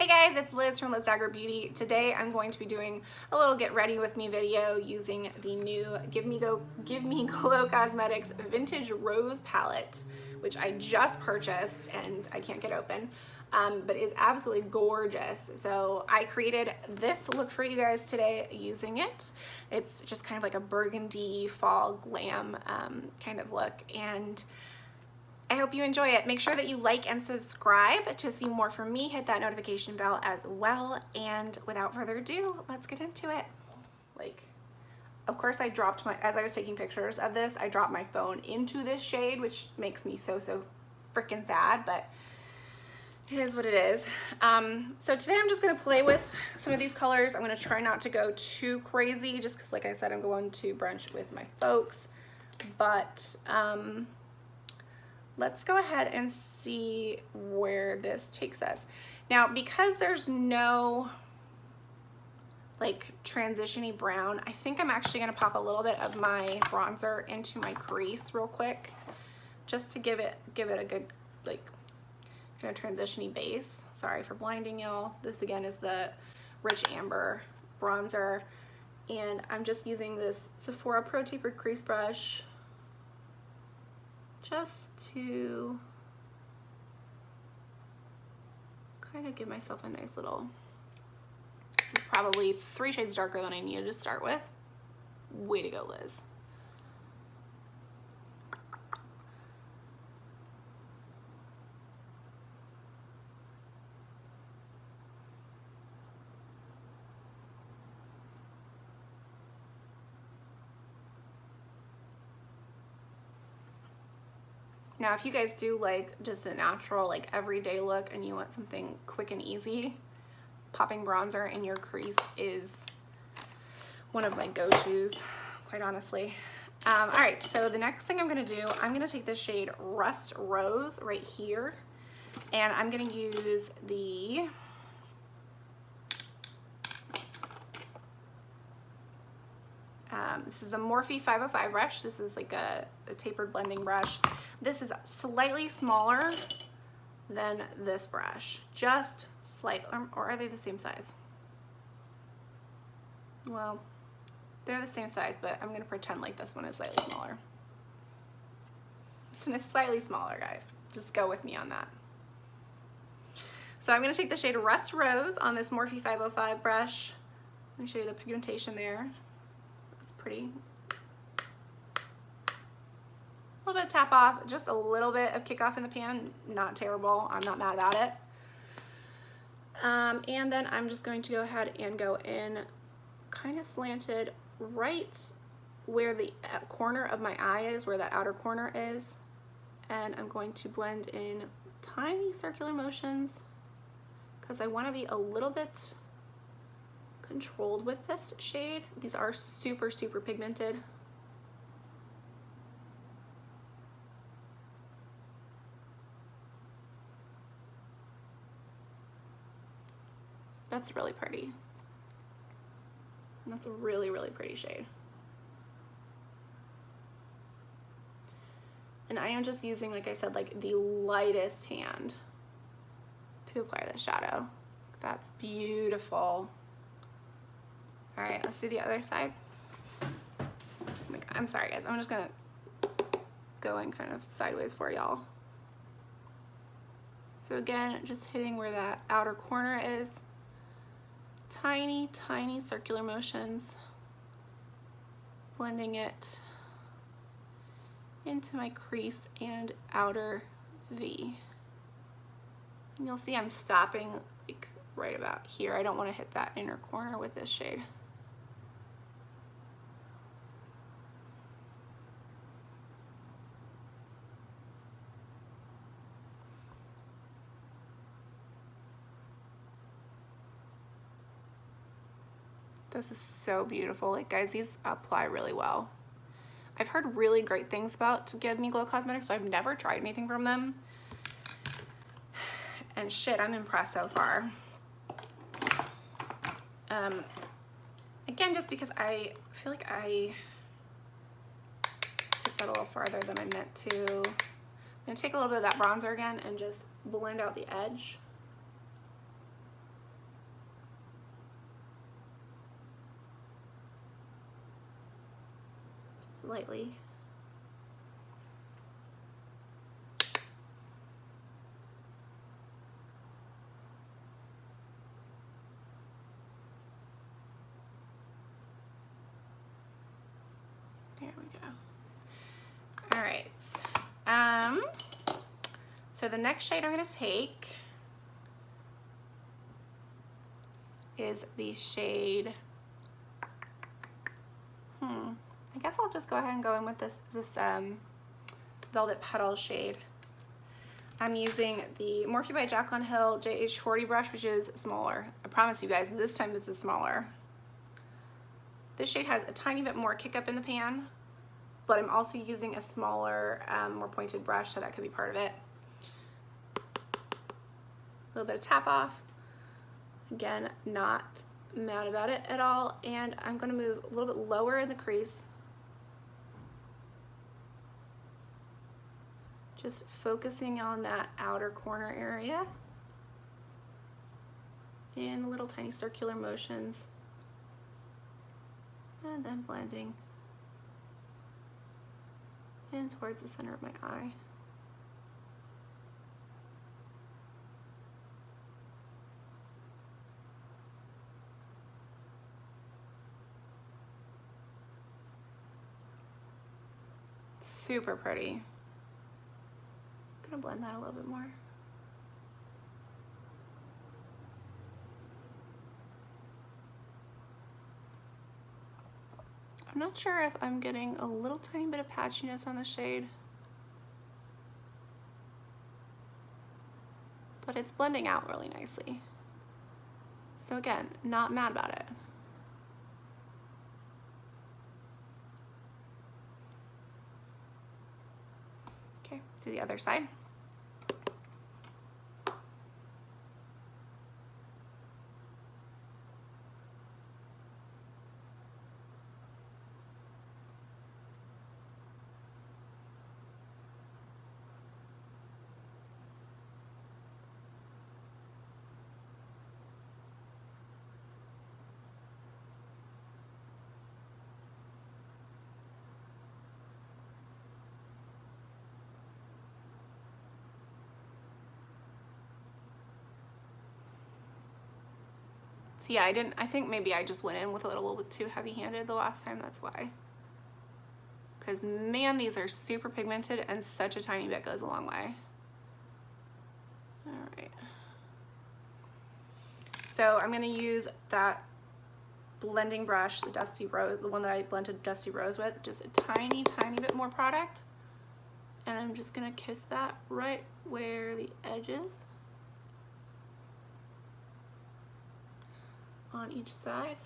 Hey guys, it's Liz from Liz Dagger Beauty. Today I'm going to be doing a little get ready with me video using the new Give Me Glow Cosmetics Vintage Rose Palette, which I just purchased and I can't get open, but is absolutely gorgeous. So I created this look for you guys today using it. It's just kind of like a burgundy fall glam kind of look, and I hope you enjoy it. Make sure that you like and subscribe to see more from me. Hit that notification bell as well. And without further ado, let's get into it. Of course I dropped as I was taking pictures of this, I dropped my phone into this shade, which makes me so freaking sad, but it is what it is. So today I'm just gonna play with some of these colors. I'm gonna try not to go too crazy just because, like I said, I'm going to brunch with my folks, but let's go ahead and see where this takes us. Now, because there's no like transition-y brown, I think I'm actually gonna pop a little bit of my bronzer into my crease real quick, just to give it a good like kind of transition-y base. Sorry for blinding y'all. This again is the Rich Amber bronzer, and I'm just using this Sephora Pro Tapered Crease Brush just to kind of give myself a nice little, this is probably 3 shades darker than I needed to start with. Way to go, Liz. Now, if you guys do like just a natural, like everyday look and you want something quick and easy, popping bronzer in your crease is one of my go-tos, quite honestly. All right, so the next thing I'm gonna do, I'm gonna take this shade Rust Rose right here, and I'm gonna use the this is the Morphe 505 brush. This is like a tapered blending brush. This is slightly smaller than this brush, just slightly, or are they the same size? Well, they're the same size, but I'm gonna pretend like this one is slightly smaller. This one is slightly smaller, guys. Just go with me on that. So I'm gonna take the shade Rust Rose on this Morphe 505 brush. Let me show you the pigmentation there. Pretty. A little bit of tap off, just a little bit of kick off in the pan, not terrible. I'm not mad about it. And then I'm just going to go ahead and go in kind of slanted right where the corner of my eye is, where that outer corner is. And I'm going to blend in tiny circular motions because I want to be a little bit controlled with this shade. These are super pigmented. That's really pretty. That's a really pretty shade. And I am just using, like I said, like the lightest hand to apply the shadow. That's beautiful. All right, let's do the other side. I'm sorry, guys. I'm just gonna go in kind of sideways for y'all. So again, just hitting where that outer corner is. Tiny circular motions. Blending it into my crease and outer V. And you'll see I'm stopping like right about here. I don't want to hit that inner corner with this shade. This is so beautiful. Like, guys, these apply really well. I've heard really great things about Give Me Glow Cosmetics, but I've never tried anything from them. And shit, I'm impressed so far. Again, just because I feel like I took that a little farther than I meant to. I'm gonna take a little bit of that bronzer again and just blend out the edge. lightly. There we go. All right. So the next shade I'm going to take is the shade, I guess I'll just go ahead and go in with this Velvet Petals shade. I'm using the Morphe by Jaclyn Hill JH40 brush, which is smaller. I promise you guys, this time this is smaller. This shade has a tiny bit more kick up in the pan, but I'm also using a smaller, more pointed brush, so that could be part of it. A little bit of tap off. Again, not mad about it at all. And I'm gonna move a little bit lower in the crease. Just focusing on that outer corner area. And little tiny circular motions. And then blending in towards the center of my eye. Super pretty. I'm gonna blend that a little bit more. I'm not sure if I'm getting a little tiny bit of patchiness on the shade, but it's blending out really nicely. So again, not mad about it. Okay, let's do the other side. So yeah, I think maybe I just went in with a little bit too heavy-handed the last time, that's why. Because man, these are super pigmented and such a tiny bit goes a long way. All right. So I'm gonna use that blending brush, the Dusty Rose, the one that I blended Dusty Rose with, just a tiny, tiny bit more product. And I'm just gonna kiss that right where the edge is. On each side.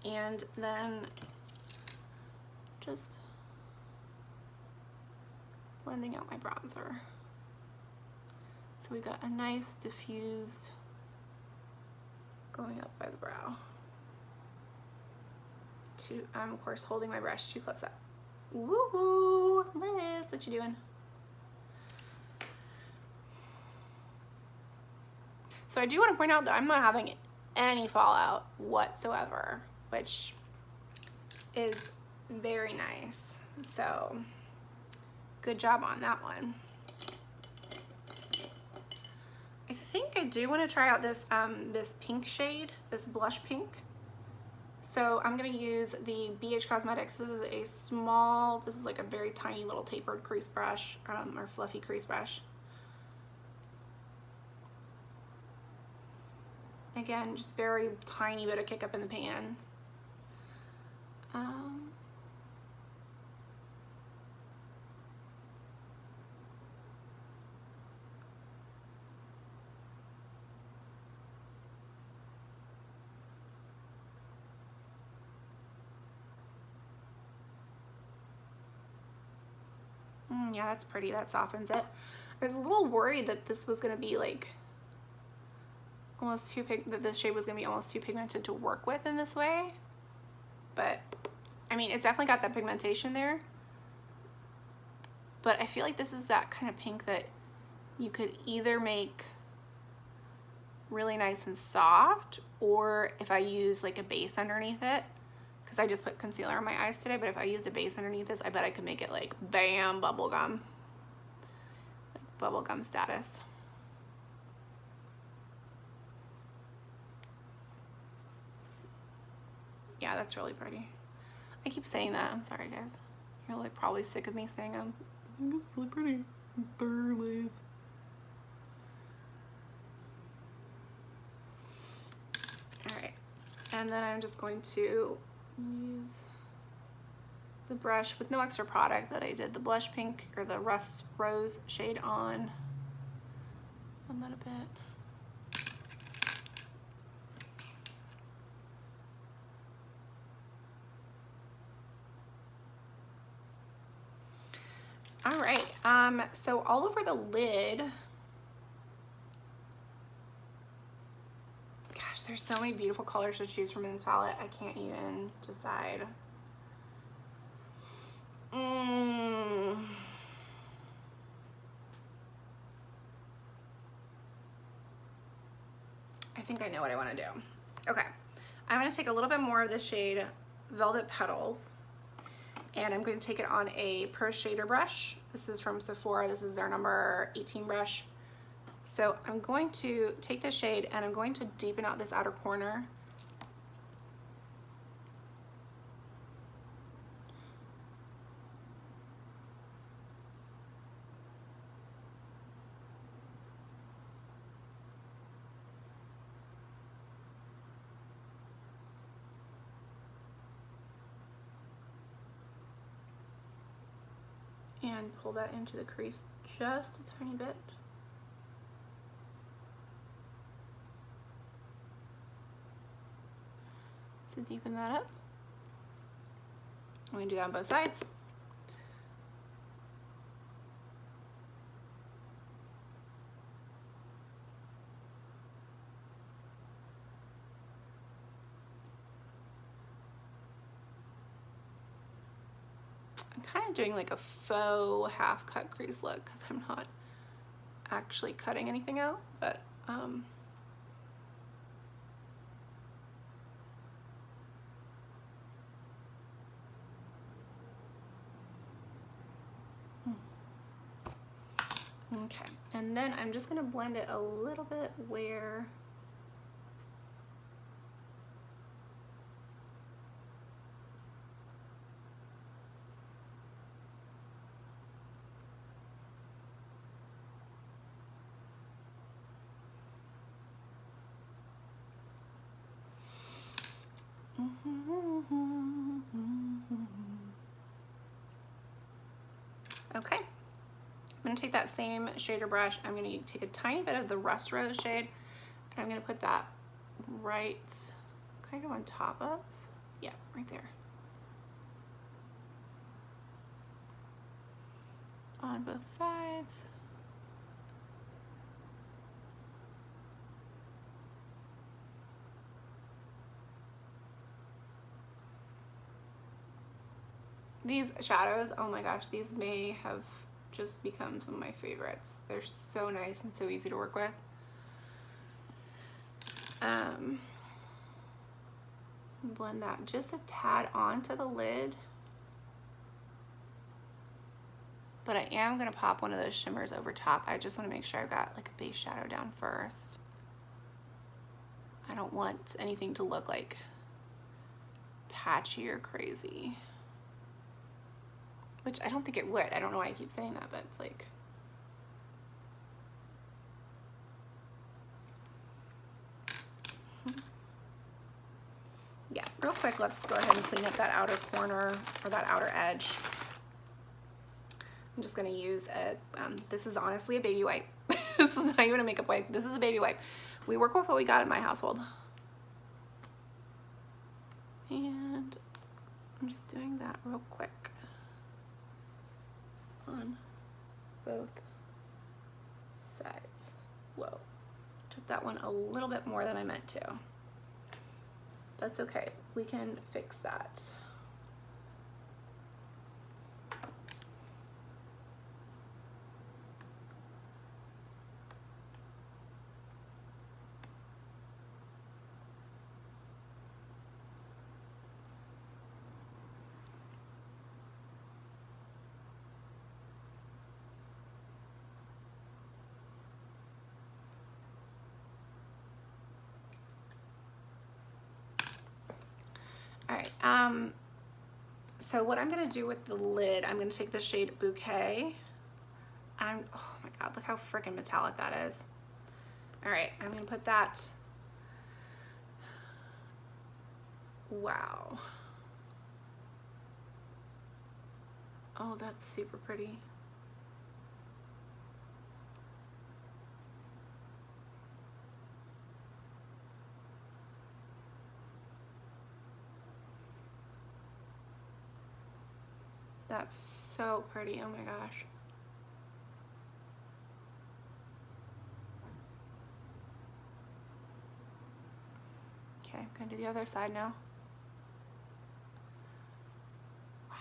And then just blending out my bronzer. So we got a nice diffused going up by the brow. I'm of course holding my brush too close up. Woohoo! Liz, what you doing? So I do want to point out that I'm not having any fallout whatsoever, which is very nice. So good job on that one. I think I do want to try out this this pink shade, this blush pink. So I'm gonna use the BH Cosmetics. This is a small, this is like a very tiny little tapered crease brush, or fluffy crease brush. Again, just very tiny bit of kick up in the pan. Yeah, that's pretty. That softens it. I was a little worried that this was gonna be like almost too that this shade was gonna be almost too pigmented to work with in this way, but I mean, it's definitely got that pigmentation there. But I feel like this is that kind of pink that you could either make really nice and soft, or if I use like a base underneath it, because I just put concealer on my eyes today, but if I used a base underneath this, I bet I could make it like bam, bubblegum. Like bubblegum status. Yeah, that's really pretty. I keep saying that. I'm sorry, guys. You're like probably sick of me saying them. I think it's really pretty. Barely. All right, and then I'm just going to use the brush with no extra product that I did the blush pink or the rust rose shade on that a bit. All right, so all over the lid, gosh, there's so many beautiful colors to choose from in this palette. I can't even decide. I think I know what I want to do. Okay, I'm going to take a little bit more of the shade Velvet Petals, and I'm going to take it on a Pro Shader brush. This is from Sephora. This is their number 18 brush. So I'm going to take the shade and I'm going to deepen out this outer corner. And pull that into the crease just a tiny bit. To deepen that up. I'm going to do that on both sides. I'm kind of doing like a faux half cut crease look because I'm not actually cutting anything out, but okay, and then I'm just going to blend it a little bit where okay. I'm going to take that same shader brush. I'm going to take a tiny bit of the Rust Rose shade, and I'm going to put that right kind of on top of, yeah, right there. On both sides. These shadows, oh my gosh, these may have just become some of my favorites. They're so nice and so easy to work with. Blend that just a tad onto the lid. But I am gonna pop one of those shimmers over top. I just wanna make sure I've got like a base shadow down first. I don't want anything to look like patchy or crazy. Which I don't think it would. I don't know why I keep saying that, but it's like, yeah, real quick, let's go ahead and clean up that outer corner or that outer edge. I'm just gonna use a, this is honestly a baby wipe. This is not even a makeup wipe. This is a baby wipe. We work with what we got in my household. And I'm just doing that real quick on both sides. Whoa, took that one a little bit more than I meant to. That's okay, we can fix that. All right, so what I'm gonna do with the lid, I'm gonna take the shade Bouquet. Oh my God, look how freaking metallic that is. All right, I'm gonna put that. Wow. Oh, that's super pretty. That's so pretty, oh my gosh. Okay, I'm gonna do the other side now. Wow.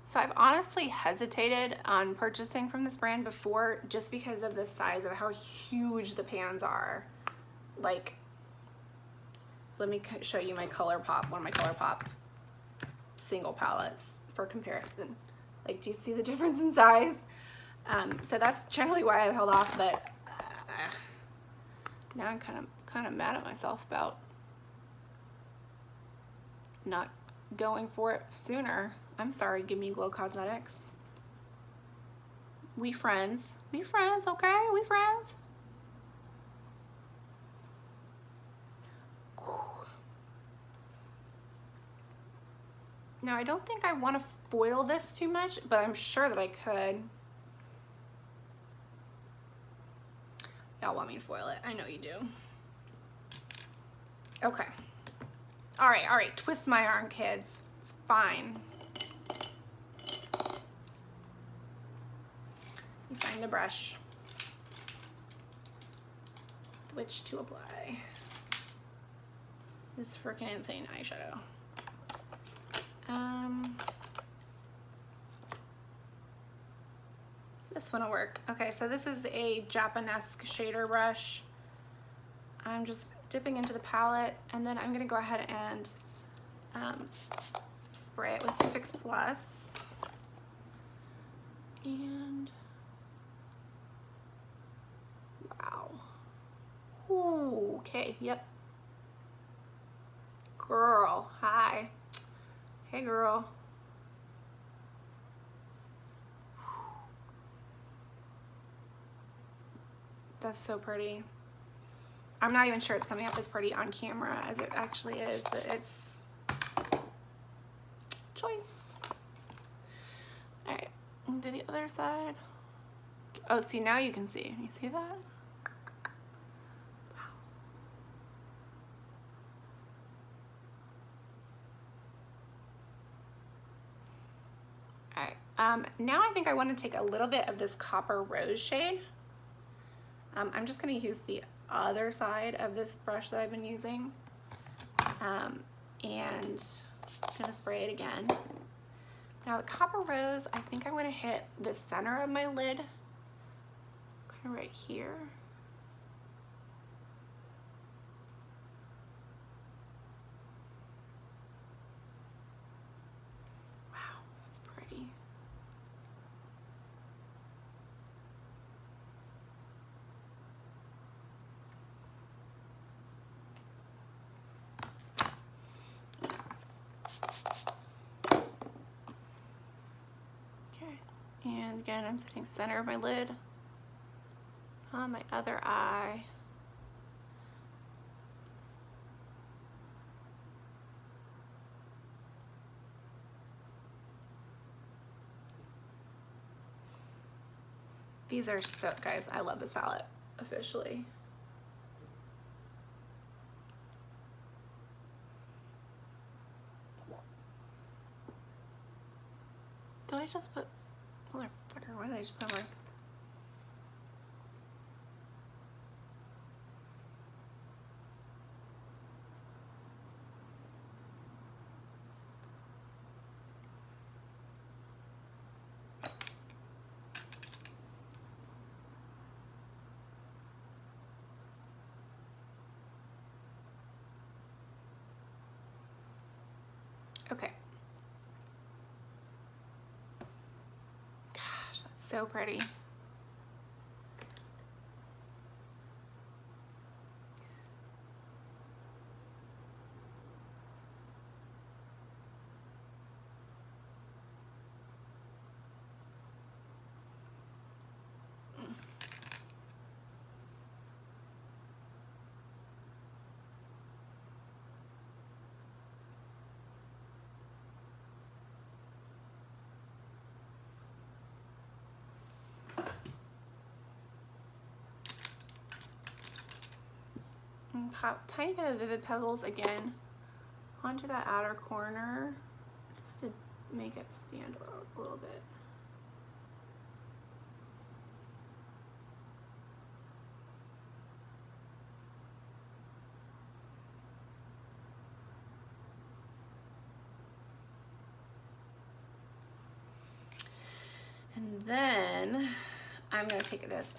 So I've honestly hesitated on purchasing from this brand before just because of the size of how huge the pans are. Like, let me show you my ColourPop, one of my ColourPop single palettes for comparison. Like, do you see the difference in size? So that's generally why I've held off, but now I'm kind of mad at myself about not going for it sooner. I'm sorry, Give Me Glow Cosmetics. We friends, okay? We friends. Now, I don't think I want to foil this too much, but I'm sure that I could. Y'all want me to foil it? I know you do. Okay. All right, twist my arm, kids. It's fine. You find a brush. Which to apply. This freaking insane eyeshadow. This one will work. Okay, so this is a Japanese shader brush. I'm just dipping into the palette, and then I'm gonna go ahead and spray it with some Fix Plus. And wow. Ooh, okay, yep. Girl, hi. Hey, girl. That's so pretty. I'm not even sure it's coming up as pretty on camera as it actually is, but it's choice. All right, do the other side. Oh, see, now you can see. You see that? Wow. All right, now I think I want to take a little bit of this Copper Rose shade. I'm just going to use the other side of this brush that I've been using, and I'm going to spray it again. Now the Copper Rose, I think I'm going to hit the center of my lid, kind of right here. Wow, that's pretty. And again, I'm setting center of my lid on my other eye. These are so, guys, I love this palette, officially. Did I just put, motherfucker, why did I just put my, okay. Gosh, that's so pretty. And pop a tiny bit of Vivid Pebbles again onto that outer corner just to make it stand out a little bit. And then I'm going to take this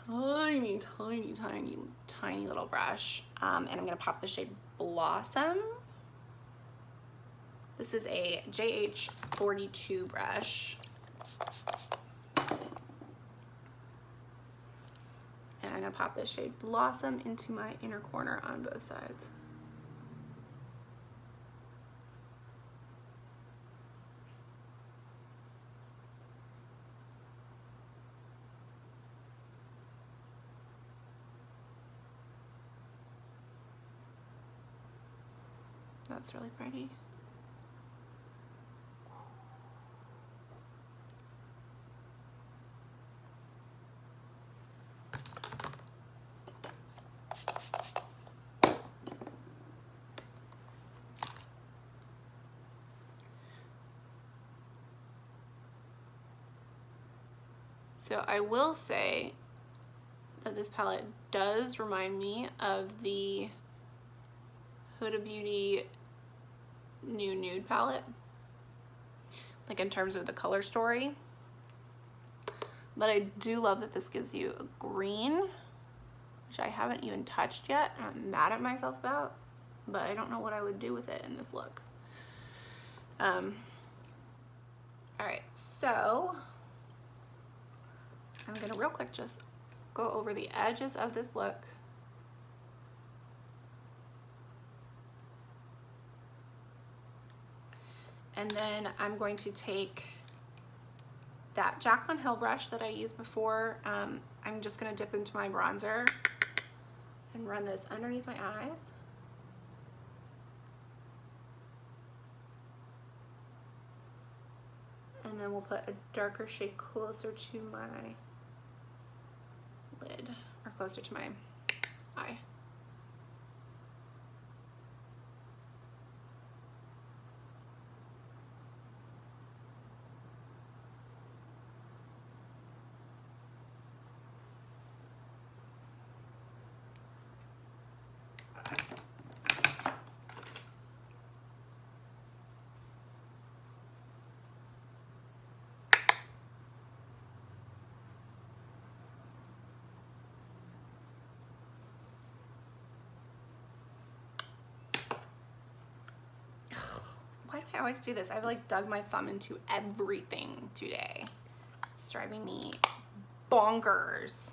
tiny, tiny, tiny, tiny little brush, and I'm going to pop the shade Blossom. This is a JH42 brush. And I'm going to pop this shade Blossom into my inner corner on both sides. That's really pretty. So I will say that this palette does remind me of the Huda Beauty new nude palette, like in terms of the color story. But I do love that this gives you a green, which I haven't even touched yet. I'm mad at myself about, but I don't know what I would do with it in this look. All right, so I'm gonna real quick just go over the edges of this look. And then I'm going to take that Jaclyn Hill brush that I used before. I'm just gonna dip into my bronzer and run this underneath my eyes. And then we'll put a darker shade closer to my lid, or closer to my eye. Why do I always do this? I've like dug my thumb into everything today. It's driving me bonkers.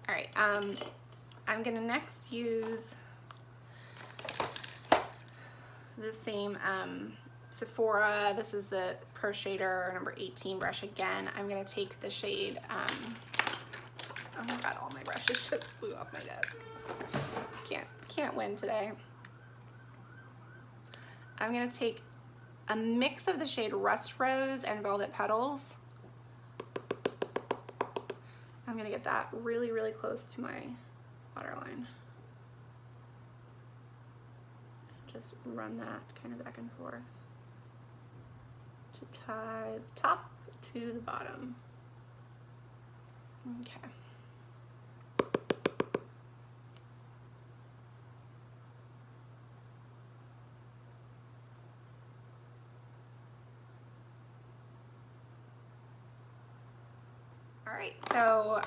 All right, I'm gonna next use the same Sephora. This is the Pro Shader number 18 brush again. I'm gonna take the shade, oh my God, all my brushes just flew off my desk. Can't win today. I'm gonna take a mix of the shade Rust Rose and Velvet Petals. I'm gonna get that really, really close to my waterline. Just run that kind of back and forth to tie the top to the bottom. Okay. All right, so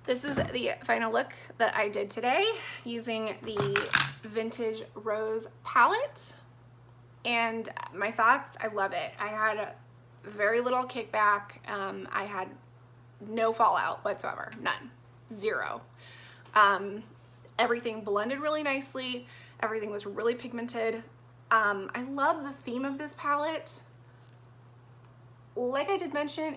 this is the final look that I did today using the Vintage Rose palette. And my thoughts, I love it. I had very little kickback. I had no fallout whatsoever, none, zero. Everything blended really nicely. Everything was really pigmented. I love the theme of this palette. Like I did mention,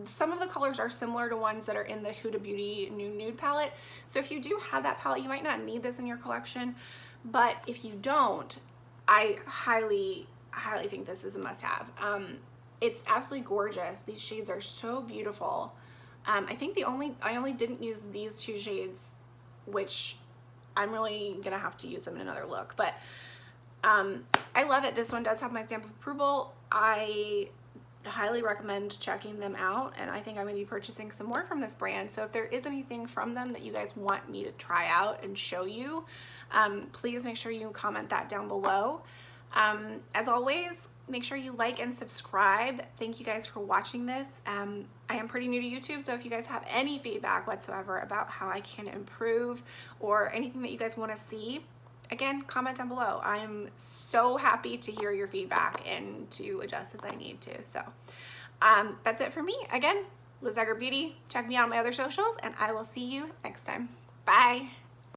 some of the colors are similar to ones that are in the Huda Beauty new nude palette. So if you do have that palette, you might not need this in your collection, but if you don't, I highly, highly think this is a must-have. It's absolutely gorgeous. These shades are so beautiful. I think I only didn't use these two shades which I'm really gonna have to use them in another look. But I love it. This one does have my stamp of approval. I highly recommend checking them out, and I think I'm going to be purchasing some more from this brand. So if there is anything from them that you guys want me to try out and show you, please make sure you comment that down below. As always, make sure you like and subscribe. Thank you guys for watching this. I am pretty new to YouTube, so if you guys have any feedback whatsoever about how I can improve or anything that you guys want to see, again, comment down below. I'm so happy to hear your feedback and to adjust as I need to. So that's it for me. Again, Liz Dagger Beauty. Check me out on my other socials, and I will see you next time. Bye.